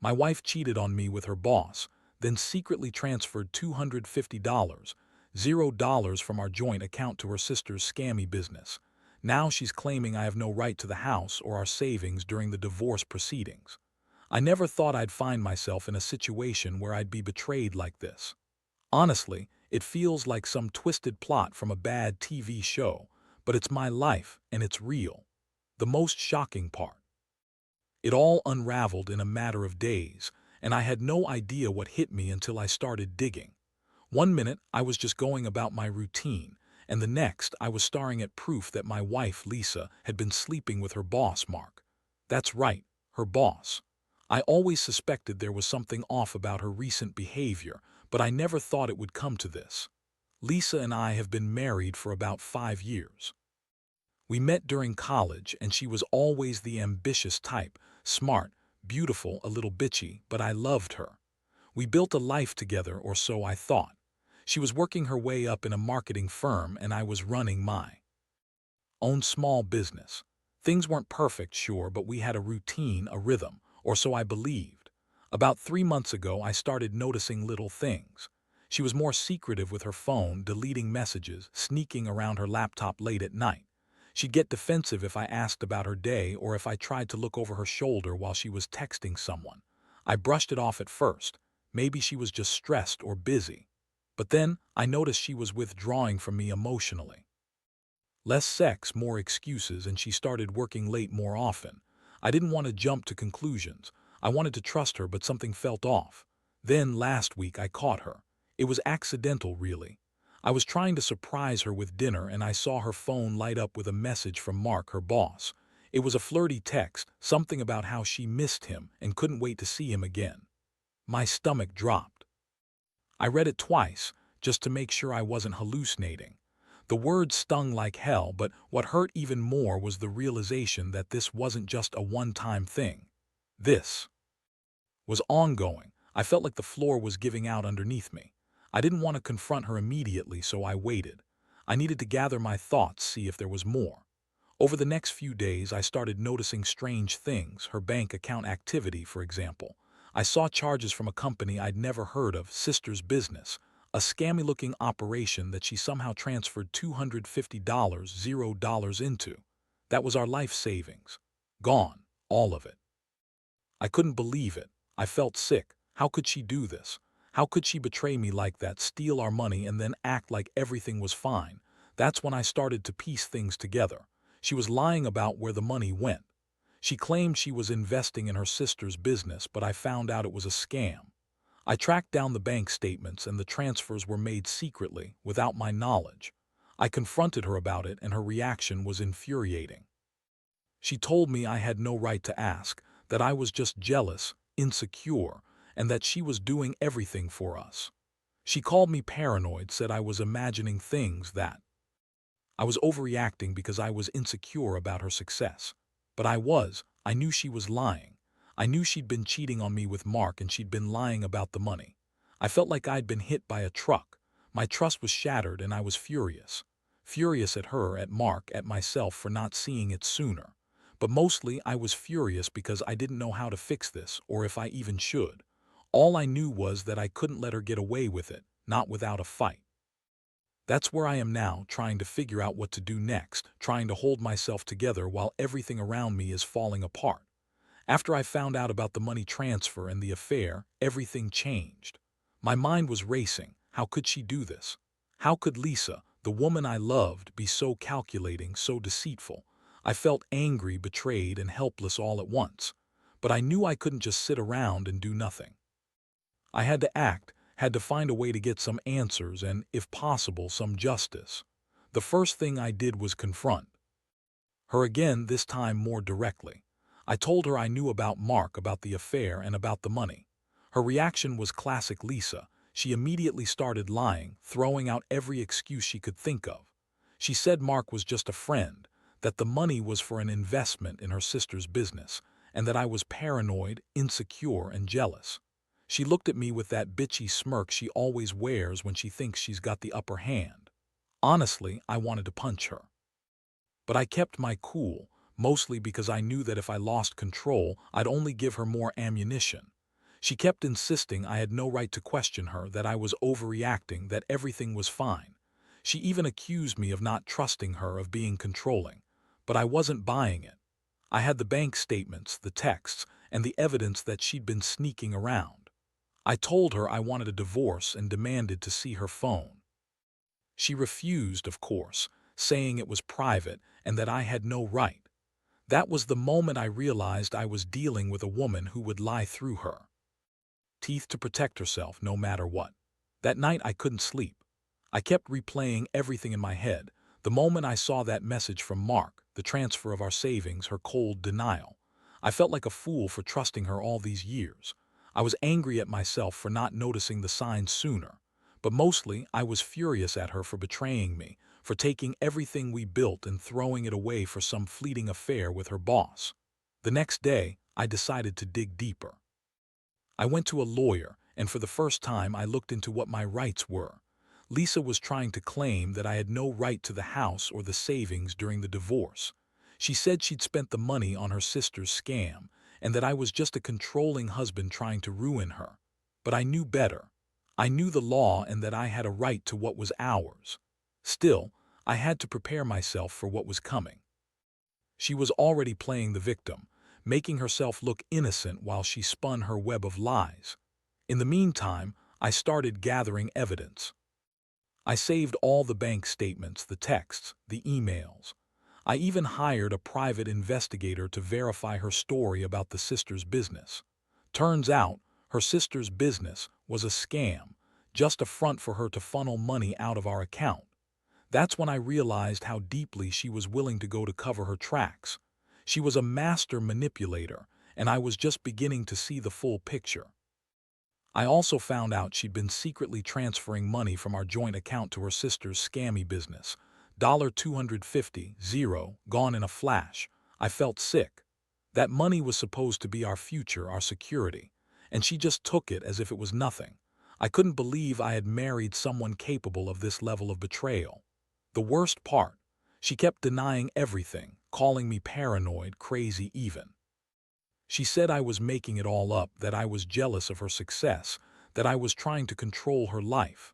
My wife cheated on me with her boss, then secretly transferred $250, $0 from our joint account to her sister's scammy business. Now she's claiming I have no right to the house or our savings during the divorce proceedings. I never thought I'd find myself in a situation where I'd be betrayed like this. Honestly, it feels like some twisted plot from a bad TV show, but it's my life and it's real. The most shocking part: it all unraveled in a matter of days, and I had no idea what hit me until I started digging. One minute, I was just going about my routine, and the next, I was staring at proof that my wife, Lisa, had been sleeping with her boss, Mark. That's right, her boss. I always suspected there was something off about her recent behavior, but I never thought it would come to this. Lisa and I have been married for about 5 years. We met during college, and she was always the ambitious type, smart, beautiful, a little bitchy, but I loved her. We built a life together, or so I thought. She was working her way up in a marketing firm, and I was running my own small business. Things weren't perfect, sure, but we had a routine, a rhythm, or so I believed. About 3 months ago, I started noticing little things. She was more secretive with her phone, deleting messages, sneaking around her laptop late at night. She'd get defensive if I asked about her day or if I tried to look over her shoulder while she was texting someone. I brushed it off at first. Maybe she was just stressed or busy. But then I noticed she was withdrawing from me emotionally. Less sex, more excuses, and she started working late more often. I didn't want to jump to conclusions. I wanted to trust her, but something felt off. Then last week I caught her. It was accidental, really. I was trying to surprise her with dinner, and I saw her phone light up with a message from Mark, her boss. It was a flirty text, something about how she missed him and couldn't wait to see him again. My stomach dropped. I read it twice, just to make sure I wasn't hallucinating. The words stung like hell, but what hurt even more was the realization that this wasn't just a one-time thing. This was ongoing. I felt like the floor was giving out underneath me. I didn't want to confront her immediately, so I waited. I needed to gather my thoughts, see if there was more. Over the next few days, I started noticing strange things, her bank account activity, for example. I saw charges from a company I'd never heard of, Sister's Business, a scammy-looking operation that she somehow transferred $250, $0 into. That was our life savings. Gone, all of it. I couldn't believe it. I felt sick. How could she do this? How could she betray me like that, steal our money, and then act like everything was fine? That's when I started to piece things together. She was lying about where the money went. She claimed she was investing in her sister's business, but I found out it was a scam. I tracked down the bank statements, and the transfers were made secretly, without my knowledge. I confronted her about it, and her reaction was infuriating. She told me I had no right to ask, that I was just jealous, insecure, and that she was doing everything for us. She called me paranoid, said I was imagining things, that I was overreacting because I was insecure about her success. But I knew she was lying. I knew she'd been cheating on me with Mark, and she'd been lying about the money. I felt like I'd been hit by a truck. My trust was shattered, and I was furious. Furious at her, at Mark, at myself for not seeing it sooner. But mostly I was furious because I didn't know how to fix this, or if I even should. All I knew was that I couldn't let her get away with it, not without a fight. That's where I am now, trying to figure out what to do next, trying to hold myself together while everything around me is falling apart. After I found out about the money transfer and the affair, everything changed. My mind was racing. How could she do this? How could Lisa, the woman I loved, be so calculating, so deceitful? I felt angry, betrayed, and helpless all at once. But I knew I couldn't just sit around and do nothing. I had to act, had to find a way to get some answers and, if possible, some justice. The first thing I did was confront her again, this time more directly. I told her I knew about Mark, about the affair, and about the money. Her reaction was classic Lisa. She immediately started lying, throwing out every excuse she could think of. She said Mark was just a friend, that the money was for an investment in her sister's business, and that I was paranoid, insecure, and jealous. She looked at me with that bitchy smirk she always wears when she thinks she's got the upper hand. Honestly, I wanted to punch her. But I kept my cool, mostly because I knew that if I lost control, I'd only give her more ammunition. She kept insisting I had no right to question her, that I was overreacting, that everything was fine. She even accused me of not trusting her, of being controlling. But I wasn't buying it. I had the bank statements, the texts, and the evidence that she'd been sneaking around. I told her I wanted a divorce and demanded to see her phone. She refused, of course, saying it was private and that I had no right. That was the moment I realized I was dealing with a woman who would lie through her teeth to protect herself no matter what. That night I couldn't sleep. I kept replaying everything in my head. The moment I saw that message from Mark, the transfer of our savings, her cold denial. I felt like a fool for trusting her all these years. I was angry at myself for not noticing the signs sooner. But mostly, I was furious at her for betraying me, for taking everything we built and throwing it away for some fleeting affair with her boss. The next day, I decided to dig deeper. I went to a lawyer, and for the first time I looked into what my rights were. Lisa was trying to claim that I had no right to the house or the savings during the divorce. She said she'd spent the money on her sister's scam, and that I was just a controlling husband trying to ruin her. But I knew better. I knew the law and that I had a right to what was ours. Still, I had to prepare myself for what was coming. She was already playing the victim, making herself look innocent while she spun her web of lies. In the meantime, I started gathering evidence. I saved all the bank statements, the texts, the emails. I even hired a private investigator to verify her story about the sister's business. Turns out, her sister's business was a scam, just a front for her to funnel money out of our account. That's when I realized how deeply she was willing to go to cover her tracks. She was a master manipulator, and I was just beginning to see the full picture. I also found out she'd been secretly transferring money from our joint account to her sister's scammy business. $250, gone in a flash. I felt sick. That money was supposed to be our future, our security, and she just took it as if it was nothing. I couldn't believe I had married someone capable of this level of betrayal. The worst part, she kept denying everything, calling me paranoid, crazy even. She said I was making it all up, that I was jealous of her success, that I was trying to control her life.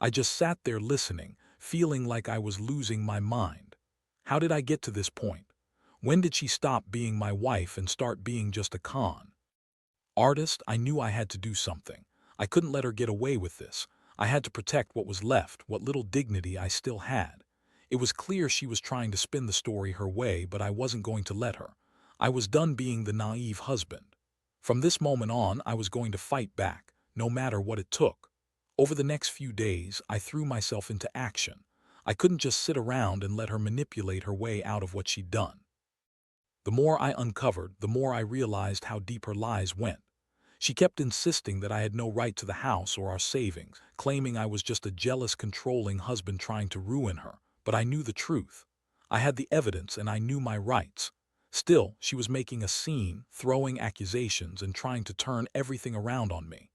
I just sat there listening, feeling like I was losing my mind. How did I get to this point? When did she stop being my wife and start being just a con artist? I knew I had to do something. I couldn't let her get away with this. I had to protect what was left, what little dignity I still had. It was clear she was trying to spin the story her way, but I wasn't going to let her. I was done being the naive husband. From this moment on, I was going to fight back, no matter what it took. Over the next few days, I threw myself into action. I couldn't just sit around and let her manipulate her way out of what she'd done. The more I uncovered, the more I realized how deep her lies went. She kept insisting that I had no right to the house or our savings, claiming I was just a jealous, controlling husband trying to ruin her. But I knew the truth. I had the evidence and I knew my rights. Still, she was making a scene, throwing accusations and trying to turn everything around on me.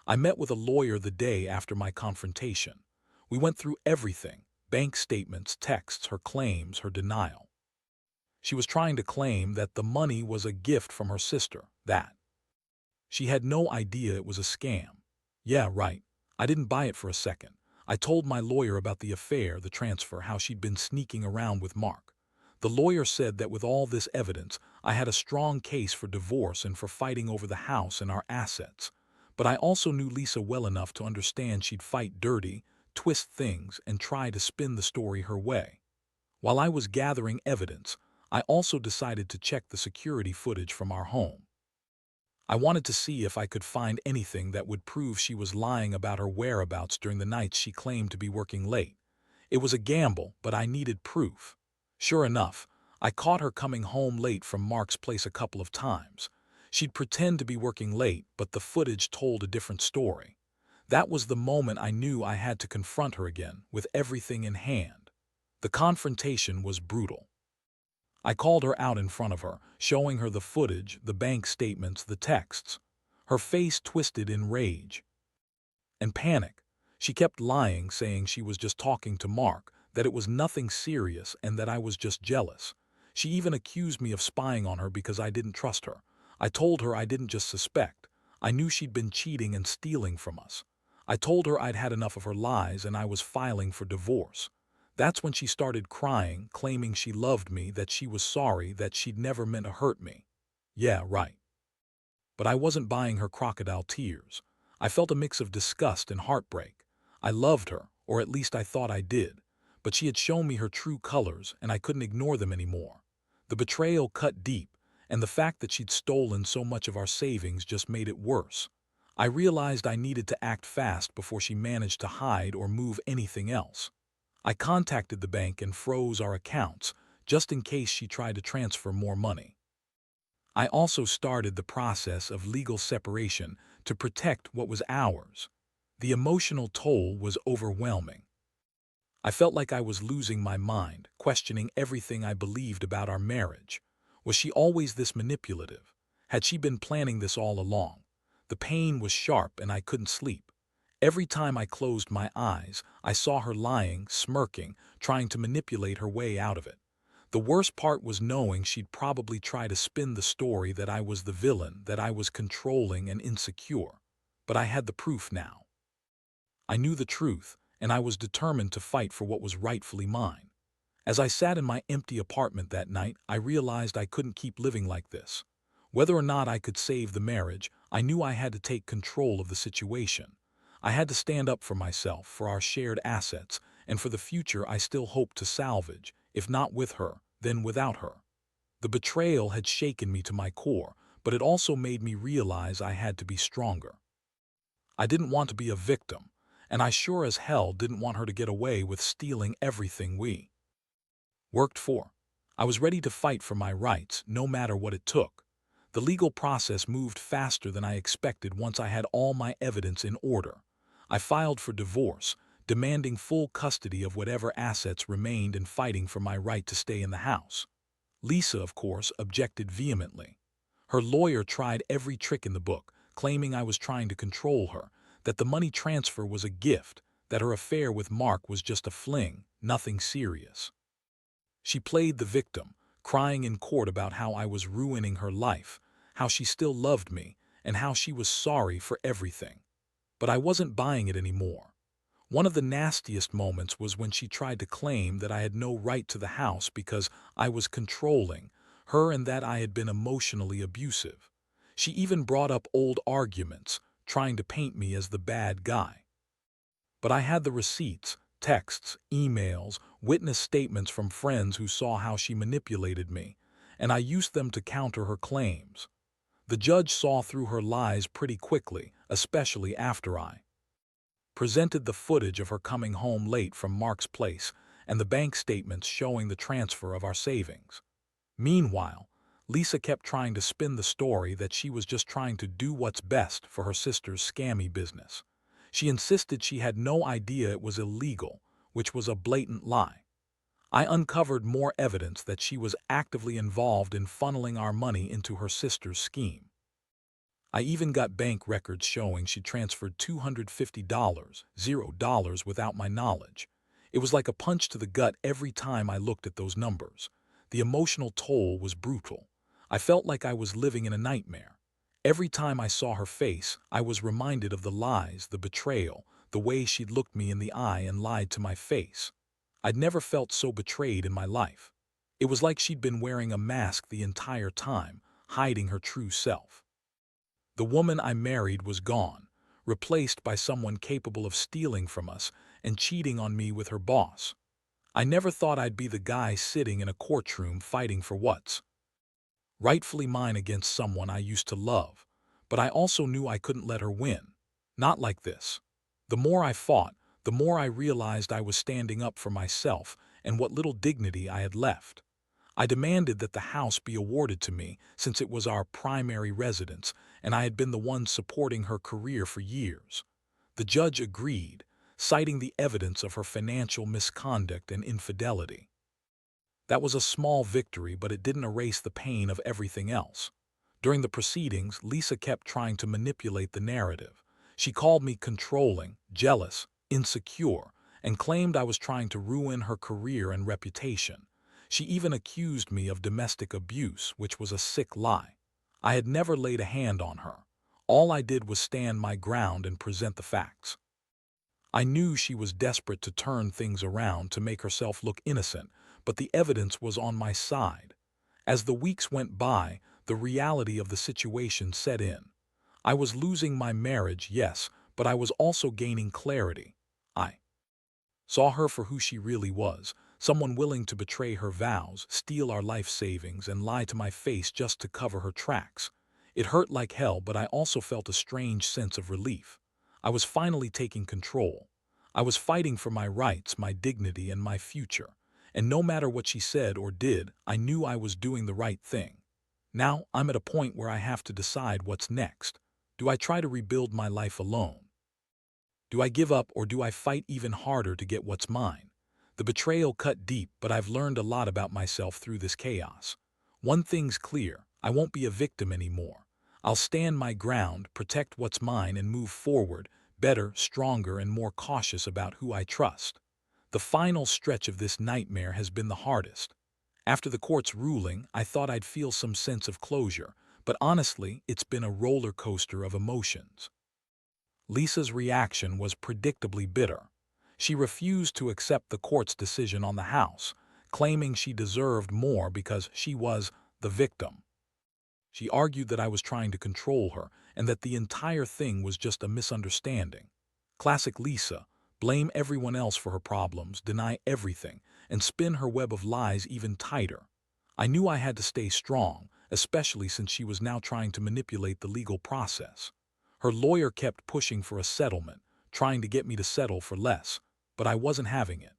I met with a lawyer the day after my confrontation. We went through everything: bank statements, texts, her claims, her denial. She was trying to claim that the money was a gift from her sister, that she had no idea it was a scam. Yeah, right. I didn't buy it for a second. I told my lawyer about the affair, the transfer, how she'd been sneaking around with Mark. The lawyer said that with all this evidence, I had a strong case for divorce and for fighting over the house and our assets. But I also knew Lisa well enough to understand she'd fight dirty, twist things, and try to spin the story her way. While I was gathering evidence, I also decided to check the security footage from our home. I wanted to see if I could find anything that would prove she was lying about her whereabouts during the nights she claimed to be working late. It was a gamble, but I needed proof. Sure enough, I caught her coming home late from Mark's place a couple of times. She'd pretend to be working late, but the footage told a different story. That was the moment I knew I had to confront her again, with everything in hand. The confrontation was brutal. I called her out in front of her, showing her the footage, the bank statements, the texts. Her face twisted in rage and panic. She kept lying, saying she was just talking to Mark, that it was nothing serious and that I was just jealous. She even accused me of spying on her because I didn't trust her. I told her I didn't just suspect. I knew she'd been cheating and stealing from us. I told her I'd had enough of her lies and I was filing for divorce. That's when she started crying, claiming she loved me, that she was sorry, that she'd never meant to hurt me. Yeah, right. But I wasn't buying her crocodile tears. I felt a mix of disgust and heartbreak. I loved her, or at least I thought I did, but she had shown me her true colors and I couldn't ignore them anymore. The betrayal cut deep, and the fact that she'd stolen so much of our savings just made it worse. I realized I needed to act fast before she managed to hide or move anything else. I contacted the bank and froze our accounts, just in case she tried to transfer more money. I also started the process of legal separation to protect what was ours. The emotional toll was overwhelming. I felt like I was losing my mind, questioning everything I believed about our marriage. Was she always this manipulative? Had she been planning this all along? The pain was sharp and I couldn't sleep. Every time I closed my eyes, I saw her lying, smirking, trying to manipulate her way out of it. The worst part was knowing she'd probably try to spin the story that I was the villain, that I was controlling and insecure. But I had the proof now. I knew the truth, and I was determined to fight for what was rightfully mine. As I sat in my empty apartment that night, I realized I couldn't keep living like this. Whether or not I could save the marriage, I knew I had to take control of the situation. I had to stand up for myself, for our shared assets, and for the future I still hoped to salvage, if not with her, then without her. The betrayal had shaken me to my core, but it also made me realize I had to be stronger. I didn't want to be a victim, and I sure as hell didn't want her to get away with stealing everything we worked for. I was ready to fight for my rights, no matter what it took. The legal process moved faster than I expected once I had all my evidence in order. I filed for divorce, demanding full custody of whatever assets remained and fighting for my right to stay in the house. Lisa, of course, objected vehemently. Her lawyer tried every trick in the book, claiming I was trying to control her, that the money transfer was a gift, that her affair with Mark was just a fling, nothing serious. She played the victim, crying in court about how I was ruining her life, how she still loved me, and how she was sorry for everything. But I wasn't buying it anymore. One of the nastiest moments was when she tried to claim that I had no right to the house because I was controlling her and that I had been emotionally abusive. She even brought up old arguments, trying to paint me as the bad guy. But I had the receipts, texts, emails, witness statements from friends who saw how she manipulated me, and I used them to counter her claims. The judge saw through her lies pretty quickly, especially after I presented the footage of her coming home late from Mark's place and the bank statements showing the transfer of our savings. Meanwhile, Lisa kept trying to spin the story that she was just trying to do what's best for her sister's scammy business. She insisted she had no idea it was illegal, which was a blatant lie. I uncovered more evidence that she was actively involved in funneling our money into her sister's scheme. I even got bank records showing she transferred $250, $0 without my knowledge. It was like a punch to the gut every time I looked at those numbers. The emotional toll was brutal. I felt like I was living in a nightmare. Every time I saw her face, I was reminded of the lies, the betrayal, the way she'd looked me in the eye and lied to my face. I'd never felt so betrayed in my life. It was like she'd been wearing a mask the entire time, hiding her true self. The woman I married was gone, replaced by someone capable of stealing from us and cheating on me with her boss. I never thought I'd be the guy sitting in a courtroom fighting for what's rightfully mine against someone I used to love, but I also knew I couldn't let her win. Not like this. The more I fought, the more I realized I was standing up for myself and what little dignity I had left. I demanded that the house be awarded to me since it was our primary residence and I had been the one supporting her career for years. The judge agreed, citing the evidence of her financial misconduct and infidelity. That was a small victory, but it didn't erase the pain of everything else. During the proceedings, Lisa kept trying to manipulate the narrative. She called me controlling, jealous, insecure, and claimed I was trying to ruin her career and reputation. She even accused me of domestic abuse, which was a sick lie. I had never laid a hand on her. All I did was stand my ground and present the facts. I knew she was desperate to turn things around to make herself look innocent, but the evidence was on my side. As the weeks went by, the reality of the situation set in. I was losing my marriage, yes, but I was also gaining clarity. I saw her for who she really was, someone willing to betray her vows, steal our life savings, and lie to my face just to cover her tracks. It hurt like hell, but I also felt a strange sense of relief. I was finally taking control. I was fighting for my rights, my dignity, and my future. And no matter what she said or did, I knew I was doing the right thing. Now I'm at a point where I have to decide what's next. Do I try to rebuild my life alone? Do I give up, or do I fight even harder to get what's mine? The betrayal cut deep, but I've learned a lot about myself through this chaos. One thing's clear: I won't be a victim anymore. I'll stand my ground, protect what's mine, and move forward, better, stronger, and more cautious about who I trust. The final stretch of this nightmare has been the hardest. After the court's ruling, I thought I'd feel some sense of closure, but honestly, it's been a roller coaster of emotions. Lisa's reaction was predictably bitter. She refused to accept the court's decision on the house, claiming she deserved more because she was the victim. She argued that I was trying to control her and that the entire thing was just a misunderstanding. Classic Lisa: blame everyone else for her problems, deny everything, and spin her web of lies even tighter. I knew I had to stay strong, especially since she was now trying to manipulate the legal process. Her lawyer kept pushing for a settlement, trying to get me to settle for less, but I wasn't having it.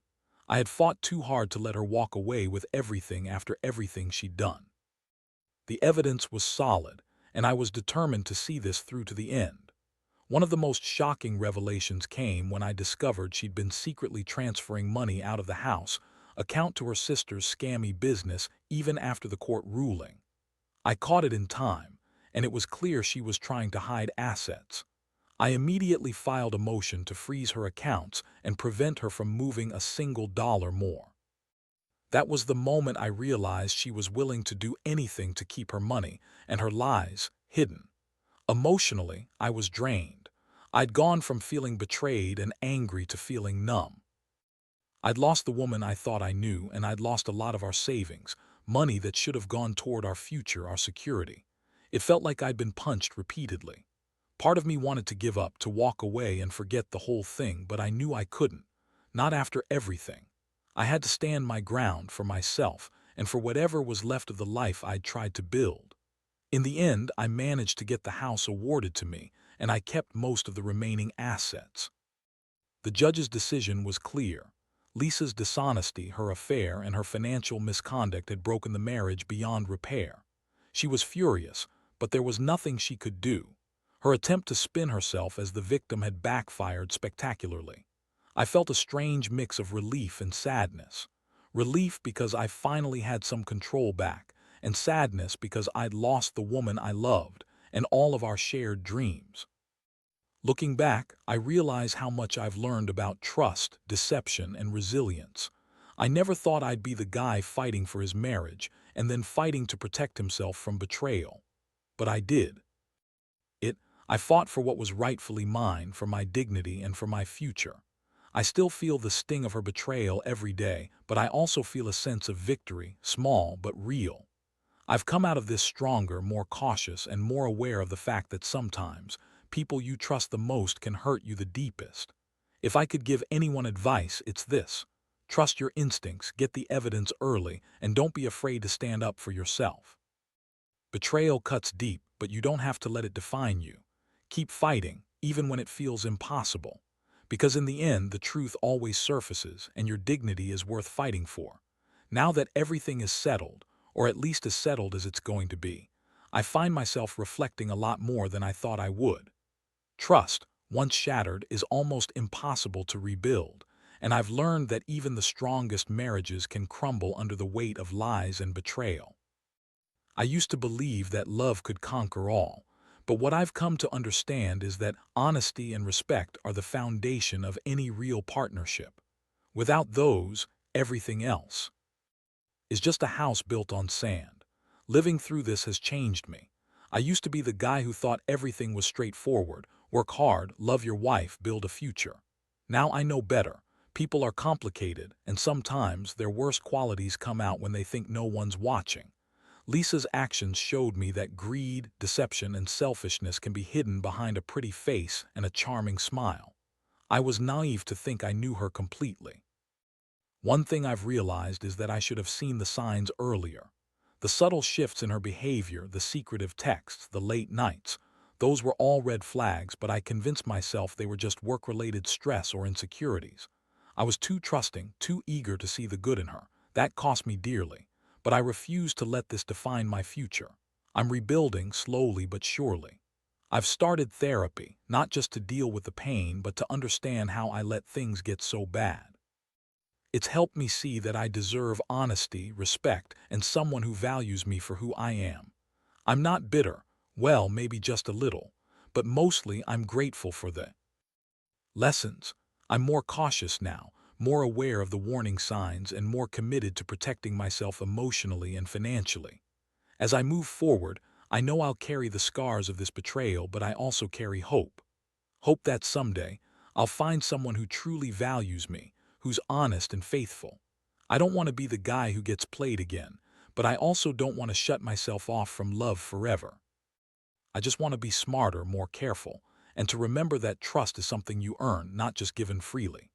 I had fought too hard to let her walk away with everything after everything she'd done. The evidence was solid, and I was determined to see this through to the end. One of the most shocking revelations came when I discovered she'd been secretly transferring money out of the house account to her sister's scammy business even after the court ruling. I caught it in time, and it was clear she was trying to hide assets. I immediately filed a motion to freeze her accounts and prevent her from moving a single dollar more. That was the moment I realized she was willing to do anything to keep her money and her lies hidden. Emotionally, I was drained. I'd gone from feeling betrayed and angry to feeling numb. I'd lost the woman I thought I knew, and I'd lost a lot of our savings, money that should have gone toward our future, our security. It felt like I'd been punched repeatedly. Part of me wanted to give up, to walk away and forget the whole thing, but I knew I couldn't. Not after everything. I had to stand my ground for myself and for whatever was left of the life I'd tried to build. In the end, I managed to get the house awarded to me, and I kept most of the remaining assets. The judge's decision was clear. Lisa's dishonesty, her affair, and her financial misconduct had broken the marriage beyond repair. She was furious, but there was nothing she could do. Her attempt to spin herself as the victim had backfired spectacularly. I felt a strange mix of relief and sadness. Relief because I finally had some control back, and sadness because I'd lost the woman I loved and all of our shared dreams. Looking back, I realize how much I've learned about trust, deception, and resilience. I never thought I'd be the guy fighting for his marriage and then fighting to protect himself from betrayal. But I did. I fought for what was rightfully mine, for my dignity and for my future. I still feel the sting of her betrayal every day, but I also feel a sense of victory, small but real. I've come out of this stronger, more cautious, and more aware of the fact that sometimes people you trust the most can hurt you the deepest. If I could give anyone advice, it's this: trust your instincts, get the evidence early, and don't be afraid to stand up for yourself. Betrayal cuts deep, but you don't have to let it define you. Keep fighting, even when it feels impossible. Because in the end, the truth always surfaces, and your dignity is worth fighting for. Now that everything is settled, or at least as settled as it's going to be, I find myself reflecting a lot more than I thought I would. Trust, once shattered, is almost impossible to rebuild, and I've learned that even the strongest marriages can crumble under the weight of lies and betrayal. I used to believe that love could conquer all, but what I've come to understand is that honesty and respect are the foundation of any real partnership. Without those, everything else is just a house built on sand. Living through this has changed me. I used to be the guy who thought everything was straightforward. Work hard, love your wife, build a future. Now I know better. People are complicated, and sometimes their worst qualities come out when they think no one's watching. Lisa's actions showed me that greed, deception, and selfishness can be hidden behind a pretty face and a charming smile. I was naive to think I knew her completely. One thing I've realized is that I should have seen the signs earlier. The subtle shifts in her behavior, the secretive texts, the late nights, those were all red flags, but I convinced myself they were just work-related stress or insecurities. I was too trusting, too eager to see the good in her. That cost me dearly. But I refuse to let this define my future. I'm rebuilding slowly but surely. I've started therapy, not just to deal with the pain, but to understand how I let things get so bad. It's helped me see that I deserve honesty, respect, and someone who values me for who I am. I'm not bitter, well, maybe just a little, but mostly I'm grateful for the lessons. I'm more cautious now, more aware of the warning signs, and more committed to protecting myself emotionally and financially. As I move forward, I know I'll carry the scars of this betrayal, but I also carry hope. Hope that someday I'll find someone who truly values me, who's honest and faithful. I don't want to be the guy who gets played again, but I also don't want to shut myself off from love forever. I just want to be smarter, more careful, and to remember that trust is something you earn, not just given freely.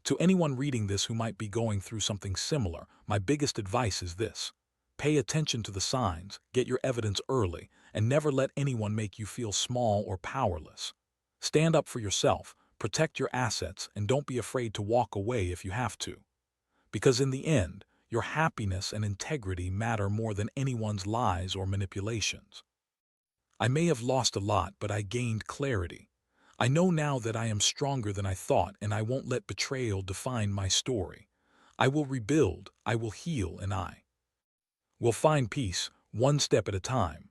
To anyone reading this who might be going through something similar, my biggest advice is this. Pay attention to the signs, get your evidence early, and never let anyone make you feel small or powerless. Stand up for yourself, protect your assets, and don't be afraid to walk away if you have to. Because in the end, your happiness and integrity matter more than anyone's lies or manipulations. I may have lost a lot, but I gained clarity. I know now that I am stronger than I thought, and I won't let betrayal define my story. I will rebuild, I will heal, and I will find peace, one step at a time.